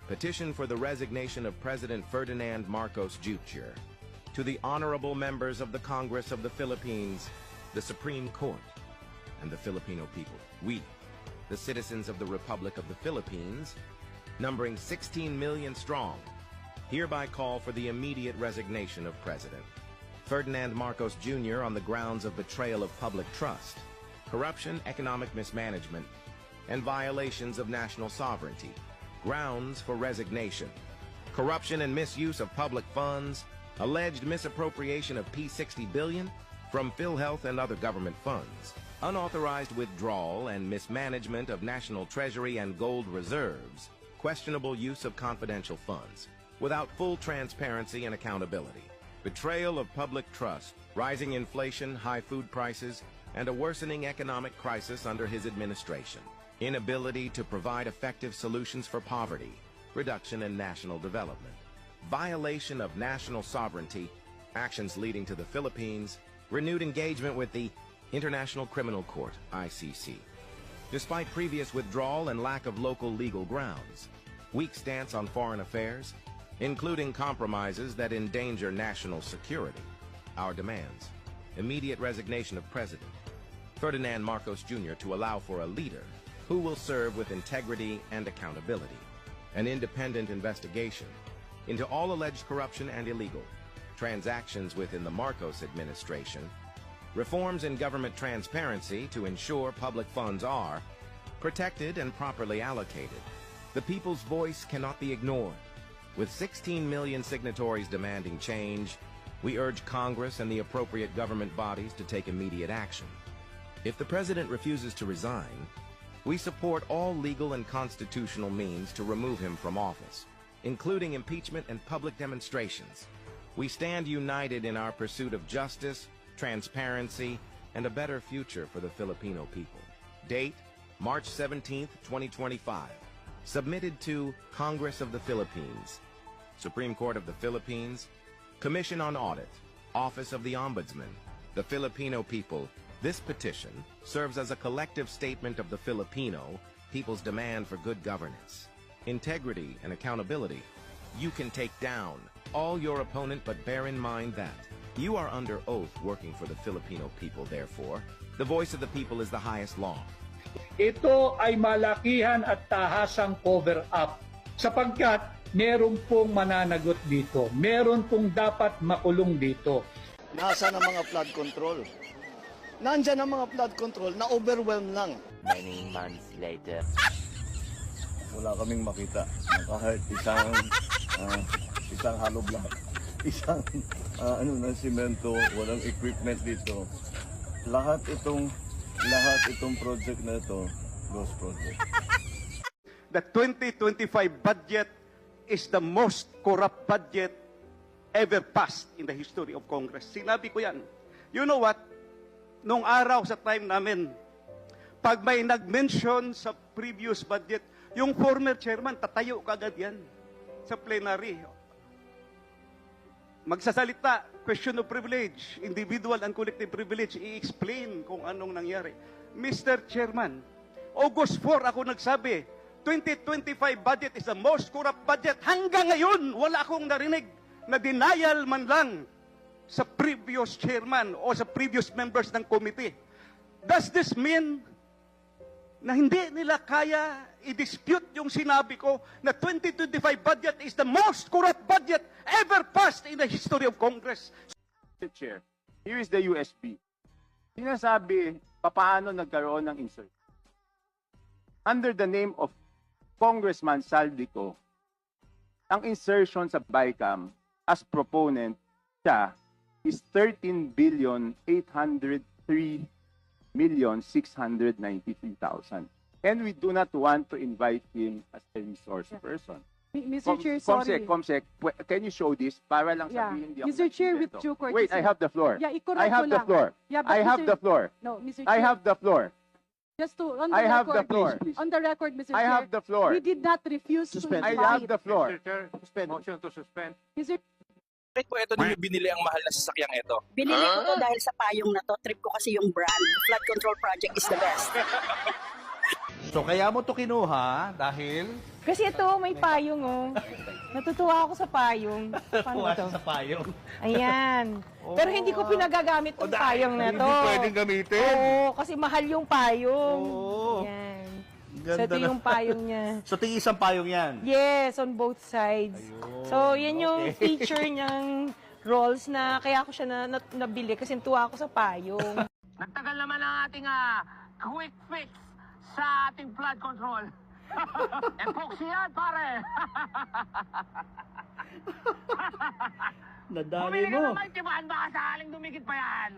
Petition for the resignation of President Ferdinand Marcos Jr. To the honorable members of the Congress of the Philippines, the Supreme Court, and the Filipino people, we, the citizens of the Republic of the Philippines, numbering 16 million strong, hereby call for the immediate resignation of President Ferdinand Marcos Jr. on the grounds of betrayal of public trust, corruption, economic mismanagement, and violations of national sovereignty. Grounds for resignation: corruption and misuse of public funds, alleged misappropriation of P60 billion from PhilHealth and other government funds, unauthorized withdrawal and mismanagement of national treasury and gold reserves, questionable use of confidential funds, without full transparency and accountability, betrayal of public trust, rising inflation, high food prices, and a worsening economic crisis under his administration, inability to provide effective solutions for poverty, reduction in national development, violation of national sovereignty, actions leading to the Philippines, renewed engagement with the International Criminal Court, ICC. Despite previous withdrawal and lack of local legal grounds, weak stance on foreign affairs, including compromises that endanger national security, our demands: immediate resignation of President Ferdinand Marcos Jr. to allow for a leader who will serve with integrity and accountability, an independent investigation into all alleged corruption and illegal transactions within the Marcos administration, reforms in government transparency to ensure public funds are protected and properly allocated. The people's voice cannot be ignored. With 16 million signatories demanding change, we urge Congress and the appropriate government bodies to take immediate action. If the President refuses to resign, we support all legal and constitutional means to remove him from office, including impeachment and public demonstrations. We stand united in our pursuit of justice, transparency, and a better future for the Filipino people. Date, March 17, 2025. Submitted to Congress of the Philippines, Supreme Court of the Philippines, Commission on Audit, Office of the Ombudsman, the Filipino people. This petition serves as a collective statement of the Filipino people's demand for good governance, integrity, and accountability. You can take down all your opponent, but bear in mind that you are under oath working for the Filipino people. Therefore, the voice of the people is the highest law. Ito ay malakihan at tahasang cover-up sapagkat meron pong mananagot dito. Meron pong dapat makulong dito. Nasaan ang mga flood control? Nandyan ang mga flood control na overwhelm lang. Many months later. Wala kaming makita na kahit isang hollow block, isang ng simento, walang equipment dito. Lahat itong project na ito, ghost project. The 2025 budget is the most corrupt budget ever passed in the history of Congress. Sinabi ko yan. You know what? Nung araw sa time namin, pag may nag-mention sa previous budget, yung former chairman, tatayo kagad yan sa plenary. Magsasalita, question of privilege, individual and collective privilege, i-explain kung anong nangyari. Mr. Chairman, August 4 ako nagsabi, 2025 budget is the most corrupt budget. Hanggang ngayon, wala akong narinig na denial man lang sa previous chairman o sa previous members ng committee. Does this mean na hindi nila kaya i-dispute yung sinabi ko na 2025 budget is the most corrupt budget ever passed in the history of Congress? Mr. Chair, here is the USB. Sinasabi, paano nagkaroon ng insert? Under the name of Congressman Saldico, ang insertion sa BICAM as proponent siya is 13,803,693,000. And we do not want to invite him as a resource person. Mr. Chair, sorry. Comsec, can you show this? Para lang sabihin, hindi ako Mr. Chair, with nagsimbento. due courtesy. Wait, I have the floor. Yeah, I have the floor. Yeah, but I have the floor. No, Mr. I Chair. have the floor. Just to, on the I have the record, floor. On the record, Mr. I Chair. have the floor. We did not refuse to I invite. have the floor. Mr. Chair, motion to suspend. Mr. Bakit po ito ninyo binili ang mahal na sasakyang ito? Binili ko to dahil sa payong na to. Trip ko kasi yung brand. Flood Control Project is the best. So kaya mo to kinuha dahil Kasi ito, may payong, oh. Natutuwa ako sa payong. Paano tuwa to? sa payong. Ayan. Pero hindi ko pinagagamit yung payong na to. Hindi pwedeng gamitin. Oo, kasi mahal yung payong. Oo. Yan. Ganda So, ito na. yung payong niya. So tingin isang payong yan. Yes, on both sides. Ayun, So, yan yung okay. feature niyang rolls na kaya ako siya nabili kasi tuwa ako sa payong. Nagtagal naman ang ating quick fix sa ating flood control. Epoxy yan, pare! Nadali Bumili ka mo. naman, tibahan, baka sakaling dumikit pa yan.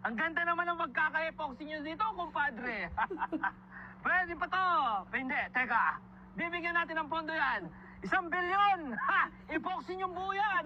Ang ganda naman ang magkaka-epoxy nyo dito, kumpadre. Pwede pa to. Hindi, teka. Bibigyan natin ng pondo yan. 1 bilyon! Ha! Epoxy nyo buo yan!